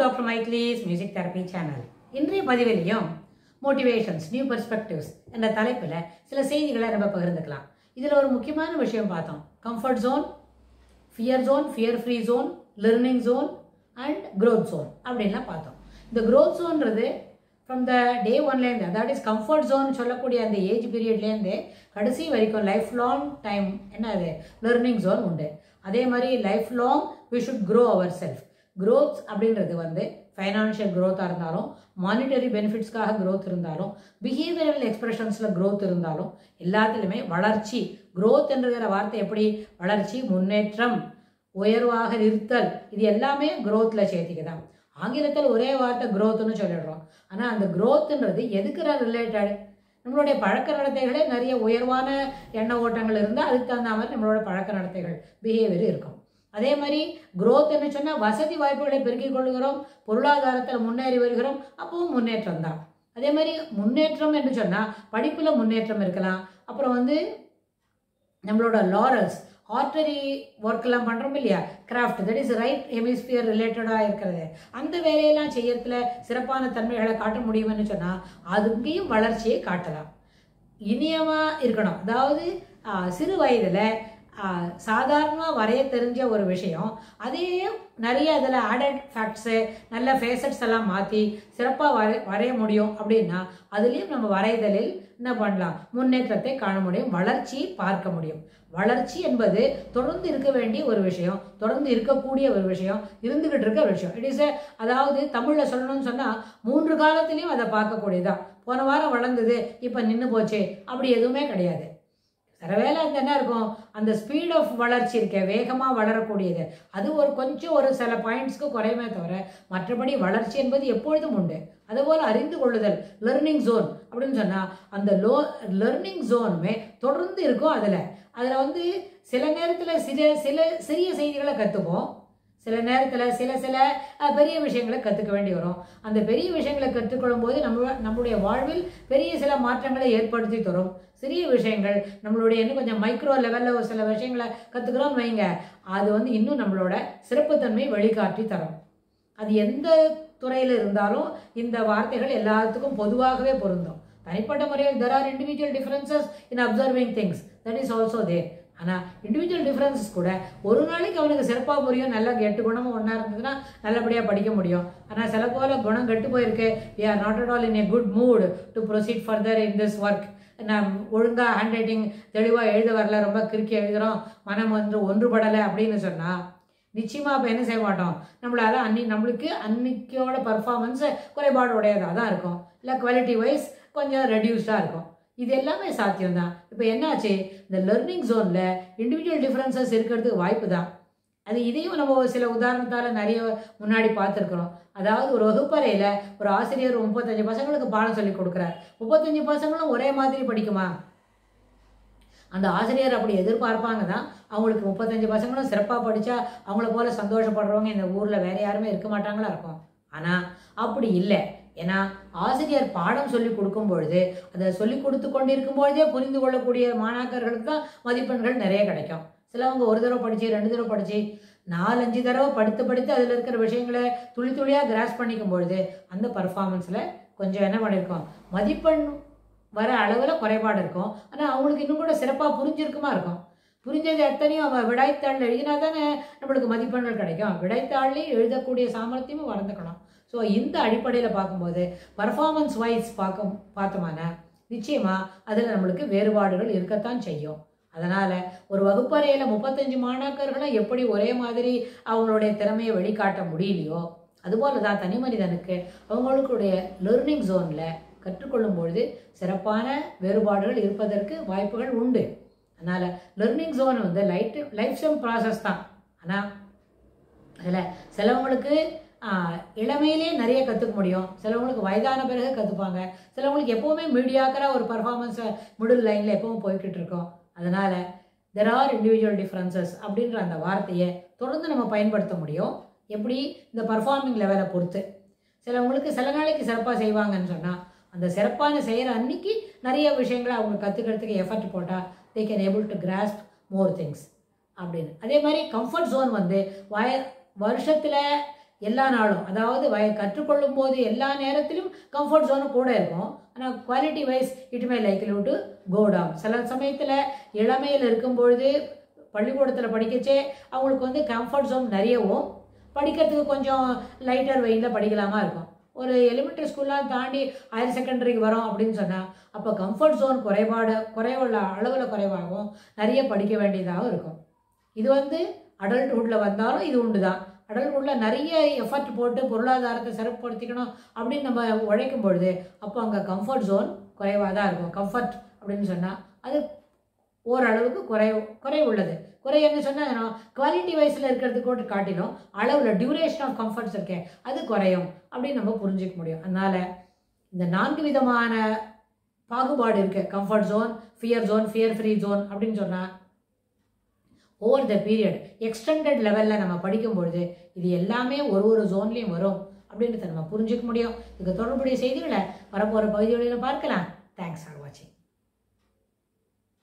Dr. Michael's Music Therapy Channel. இன்றைய பதிவிலையும் motivations new perspectives என்ற தலைப்பில் சில செய்திகளை நம்ம பகிர்ந்துக்கலாம். இதில் ஒரு முக்கியமான விஷயம் பார்த்தோம். Comfort zone, fear free zone, learning zone and growth zone அப்படின்லாம் பார்த்தோம். இந்த க்ரோத் ஜோன்றது ஃப்ரம் த டே ஒன்லேருந்து, அதாவது கம்ஃபர்ட் ஜோன் சொல்லக்கூடிய அந்த ஏஜ் பீரியட்லேருந்து கடைசி வரைக்கும் லைஃப் லாங் டைம் என்ன அது லேர்னிங் ஜோன் உண்டு. அதே மாதிரி life long we should grow our self. Growth அப்படின்றது வந்து ஃபைனான்ஷியல் க்ரோத்தாக இருந்தாலும், மானிட்டரி பெனிஃபிட்ஸ்க்காக க்ரோத் இருந்தாலும், பிஹேவியரல் எக்ஸ்பிரஷன்ஸில் க்ரோத் இருந்தாலும், எல்லாத்துலேயுமே வளர்ச்சி. க்ரோத் என்கிற வார்த்தை எப்படி வளர்ச்சி, முன்னேற்றம், உயர்வாக இருத்தல், இது எல்லாமே க்ரோத்தில் சேர்த்திக்குதான். ஆங்கிலத்தில் ஒரே வார்த்தை க்ரோத்துன்னு சொல்லிடுறோம். ஆனால் அந்த க்ரோத்துன்றது எதுக்குற ரிலேட்டட்? நம்மளுடைய பழக்க நடத்தைகளே நிறைய உயர்வான எண்ண ஓட்டங்கள் இருந்தால் அதுக்கு தகுந்த மாதிரி நம்மளோட பழக்க நடத்தைகள் பிஹேவியர் இருக்கும். அதே மாதிரி க்ரோத் என்ன சொன்னால் வசதி வாய்ப்புகளை பெருக்கிக் கொள்கிறோம், பொருளாதாரத்தில் முன்னேறி வருகிறோம், அப்பவும் முன்னேற்றம் தான். அதே மாதிரி முன்னேற்றம் என்று சொன்னால் படிப்பில் முன்னேற்றம் இருக்கலாம். அப்புறம் வந்து நம்மளோட லாரல்ஸ், ஆர்டரி ஒர்க்கெல்லாம் பண்ணுறோம் இல்லையா, craft, that is right hemisphere ரிலேட்டடாக இருக்கிறது. அந்த வேலையெல்லாம் செய்யறதுல சிறப்பான தன்மைகளை காட்ட முடியும்னு சொன்னால் அதுங்கேயும் வளர்ச்சியை காட்டலாம். இனியமாக இருக்கணும். அதாவது சிறு வயதில் சாதாரணமாக வரைய தெரிஞ்ச ஒரு விஷயம், அதே நிறைய அதில் ஆடட் ஃபேக்ட்ஸு, நல்ல ஃபேசட்ஸ் எல்லாம் மாற்றி சிறப்பாக வரைய முடியும் அப்படின்னா அதுலேயும் நம்ம வரைதலில் என்ன பண்ணலாம், முன்னேற்றத்தை காண முடியும், வளர்ச்சி பார்க்க முடியும். வளர்ச்சி என்பது தொடர்ந்து இருக்க வேண்டிய ஒரு விஷயம், தொடர்ந்து இருக்கக்கூடிய ஒரு விஷயம், இருந்துகிட்டு இருக்க ஒரு விஷயம். இட் இஸ் அதாவது தமிழில் சொல்லணும்னு சொன்னால் 3 காலத்திலையும் அதை பார்க்கக்கூடியதான். போன வாரம் வளர்ந்தது இப்போ நின்று போச்சு அப்படி எதுவுமே கிடையாது. சில வேலை அந்த என்ன இருக்கும், அந்த ஸ்பீட் ஆஃப் வளர்ச்சி இருக்க, வேகமாக வளரக்கூடியது, அது ஒரு சில பாயிண்ட்ஸ்க்கு குறையுமே தவிர மற்றபடி வளர்ச்சி என்பது எப்பொழுதும் உண்டு. அதுபோல் அறிந்து கொள்ளுதல், லேர்னிங் ஜோன் அப்படின்னு சொன்னால் அந்த லேர்னிங் ஜோனுமே தொடர்ந்து இருக்கும். அதில் வந்து சில நேரத்தில் சிறிய செய்திகளை கற்றுப்போம், சில நேரத்தில் சில பெரிய விஷயங்களை கற்றுக்க வேண்டி வரும். அந்த பெரிய விஷயங்களை கற்றுக்கொள்ளும் போது நம்மளுடைய வாழ்வில் பெரிய சில மாற்றங்களை ஏற்படுத்தி தரும். சிறிய விஷயங்கள் நம்மளுடைய இன்னும் கொஞ்சம் மைக்ரோ லெவலில் ஒரு சில விஷயங்களை கற்றுக்கிறோம் வைங்க, அது வந்து இன்னும் நம்மளோட சிறப்புத்தன்மை வழிகாட்டி தரும். அது எந்த துறையில் இருந்தாலும் இந்த வார்த்தைகள் எல்லாத்துக்கும் பொதுவாகவே பொருந்தும். தனிப்பட்ட முறையில் there are individual differences in observing things, that is also there. ஆனால் இண்டிவிஜுவல் டிஃப்ரென்சஸ் கூட ஒரு நாளைக்கு அவனுக்கு சிறப்பாக புரியும். நல்லா 8 குணமும் ஒன்றா இருந்ததுன்னா நல்லபடியாக படிக்க முடியும். ஆனால் சில போல குணம் கெட்டு போயிருக்கு, we are not at all in a good mood to proceed further in this work. நான் ஒழுங்காக ஹேண்ட் ரைட்டிங் தெளிவாக எழுத வரல, ரொம்ப கிறுக்கி எழுதுகிறோம், மனம் வந்து ஒன்றுபடலை அப்படின்னு சொன்னால் நிச்சயமாக அப்போ என்ன செய்ய மாட்டோம், நம்மளால் நம்மளுக்கு அன்னைக்கோட பர்ஃபார்மன்ஸு குறைபாடு உடையதாக தான் இருக்கும், இல்லை குவாலிட்டி வைஸ் கொஞ்சம் ரெடியூஸ்டாக இருக்கும். இது எல்லாமே சாத்தியம்தான். இப்போ என்னாச்சு, இந்த லேர்னிங் ஜோனில் இண்டிவிஜுவல் டிஃப்ரென்சஸ் இருக்கிறதுக்கு வாய்ப்பு தான். இதையும் நம்ம சில உதாரணத்தால் நிறைய முன்னாடி பார்த்துருக்குறோம். அதாவது ஒரு வகுப்பறையில் ஒரு ஆசிரியர் 35 பசங்களுக்கு பாடம் சொல்லி கொடுக்குறார். 35 பசங்களும் ஒரே மாதிரி படிக்குமா? அந்த ஆசிரியர் அப்படி எதிர்பார்ப்பாங்க தான். அவங்களுக்கு 35 பசங்களும் சிறப்பாக படித்தா அவங்கள போல சந்தோஷப்படுறவங்க இந்த ஊரில் வேறு யாருமே இருக்க மாட்டாங்களா இருக்கும். ஆனால் அப்படி இல்லை. ஏன்னா ஆசிரியர் பாடம் சொல்லி கொடுக்கும் பொழுது அதை சொல்லி கொடுத்து கொண்டு இருக்கும் பொழுதே புரிந்து கொள்ளக்கூடிய மாணாக்கர்களுக்கு தான் மதிப்பெண்கள் நிறைய கிடைக்கும். சிலவங்க ஒரு தடவை படித்து 2 தடவை படித்து 4-5 தடவை படித்து அதில் இருக்கிற விஷயங்களை துளியாக கிராஸ் பண்ணிக்கும் பொழுது அந்த பர்ஃபார்மன்ஸில் கொஞ்சம் என்ன பண்ணியிருக்கோம், மதிப்பெண் வர அளவில் குறைபாடு இருக்கும். ஆனால் அவங்களுக்கு இன்னும் கூட சிறப்பாக புரிஞ்சிருக்குமா இருக்கும். புரிஞ்சது எத்தனையும் அவன் விடைத்தாளில் எழுதினா தானே நம்மளுக்கு மதிப்பெண்கள் கிடைக்கும். விடைத்தாள்லேயும் எழுதக்கூடிய சாமர்த்தியமும் வளர்ந்துக்கணும். ஸோ இந்த அடிப்படையில் பார்க்கும்போது பர்ஃபார்மன்ஸ் வைஸ் பார்த்தோம்னா நிச்சயமாக அதில் நம்மளுக்கு வேறுபாடுகள் இருக்கத்தான் செய்யும். அதனால் ஒரு வகுப்பறையில் 35 மாணாக்கர்களும் எப்படி ஒரே மாதிரி அவங்களுடைய திறமையை வெளிக்காட்ட முடியலையோ அதுபோல தான் தனி மனிதனுக்கு அவங்களுடைய லேர்னிங் ஜோனில் கற்றுக்கொள்ளும் பொழுது சிறப்பான வேறுபாடுகள் இருப்பதற்கு வாய்ப்புகள் உண்டு. அதனால் லேர்னிங் ஜோன் வந்து லைஃப் டைம் ப்ராசஸ் தான். ஆனால் அதில் சிலவங்களுக்கு இளமையிலே நிறைய கற்றுக்க முடியும், சிலவங்களுக்கு வயதான பிறகு கற்றுப்பாங்க, சிலவங்களுக்கு எப்போவுமே மீடியாக்கராக ஒரு பர்ஃபார்மன்ஸை மிடில் லைனில் எப்பவும் போய்கிட்டு இருக்கோம். அதனால் there are individual differences அப்படின்ற அந்த வார்த்தையை தொடர்ந்து நம்ம பயன்படுத்த முடியும். எப்படி, இந்த பர்ஃபார்மிங் லெவலை பொறுத்து. சிலவங்களுக்கு சில நாளைக்கு சிறப்பாக செய்வாங்கன்னு சொன்னால் அந்த சிறப்பான செய்கிற அன்னைக்கு நிறைய விஷயங்களை அவங்க கற்றுக்கிறதுக்கு எஃபர்ட் போட்டால் they can able to grasp more things அப்படின்னு. அதே மாதிரி கம்ஃபர்ட் ஜோன் வந்து வருஷத்தில் எல்லா நாளும், அதாவது கற்றுக்கொள்ளும் போது எல்லா நேரத்திலும் கம்ஃபர்ட் ஜோனும் கூட இருக்கும். ஆனால் quality wise it may likely to go down. சில சமயத்தில் இளமையில் இருக்கும்பொழுது பள்ளிக்கூடத்தில் படிக்கச்சே அவங்களுக்கு வந்து கம்ஃபர்ட் ஜோன் நிறையவும், படிக்கிறதுக்கு கொஞ்சம் லைட்டர் வெயிலில் படிக்கலாமா இருக்கும். ஒரு எலிமெண்ட்ரி ஸ்கூல்லாம் தாண்டி ஹையர் செகண்டரிக்கு வரோம் அப்படின்னு சொன்னால் அப்போ கம்ஃபர்ட் ஜோன் குறைவுள்ள அளவில் குறைவாகவும் நிறைய படிக்க வேண்டியதாகவும் இருக்கும். இது வந்து அடல்ட்ஹுட்டில் வந்தாலும் இது உண்டு தான். அடல்ட்ஹுட்டில் நிறைய எஃபர்ட் போட்டு பொருளாதாரத்தை சிறப்படுத்திக்கணும் அப்படின்னு நம்ம உழைக்கும் பொழுது அப்போ அங்கே கம்ஃபர்ட் ஜோன் குறைவாக தான் இருக்கும். கம்ஃபர்ட் அப்படின்னு சொன்னால் அது ஓரளவுக்கு குறைவுள்ளது. குறைன்னு சொன்னால் குவாலிட்டி வைஸில் இருக்கிறதுக்கு காட்டிலும் அளவில் டியூரேஷன் ஆஃப் கம்ஃபர்ட்ஸ் இருக்கேன் அது குறையும் அப்படின்னு நம்ம புரிஞ்சிக்க முடியும். அதனால் இந்த 4 விதமான பாகுபாடு இருக்குது. Comfort zone, fear zone, fear free zone அப்படின்னு சொன்னால் ஓவர் த பீரியட் எக்ஸ்டெண்டட் லெவலில் நம்ம படிக்கும்பொழுது இது எல்லாமே ஒரு ஜோன்லேயும் வரும் அப்படின்றத நம்ம புரிஞ்சிக்க முடியும். இதுக்கு தொடர்புடைய செய்திகளை வரப்போகிற பகுதிகளில் பார்க்கலாம். தேங்க்ஸ் ஃபார் வாட்சிங்.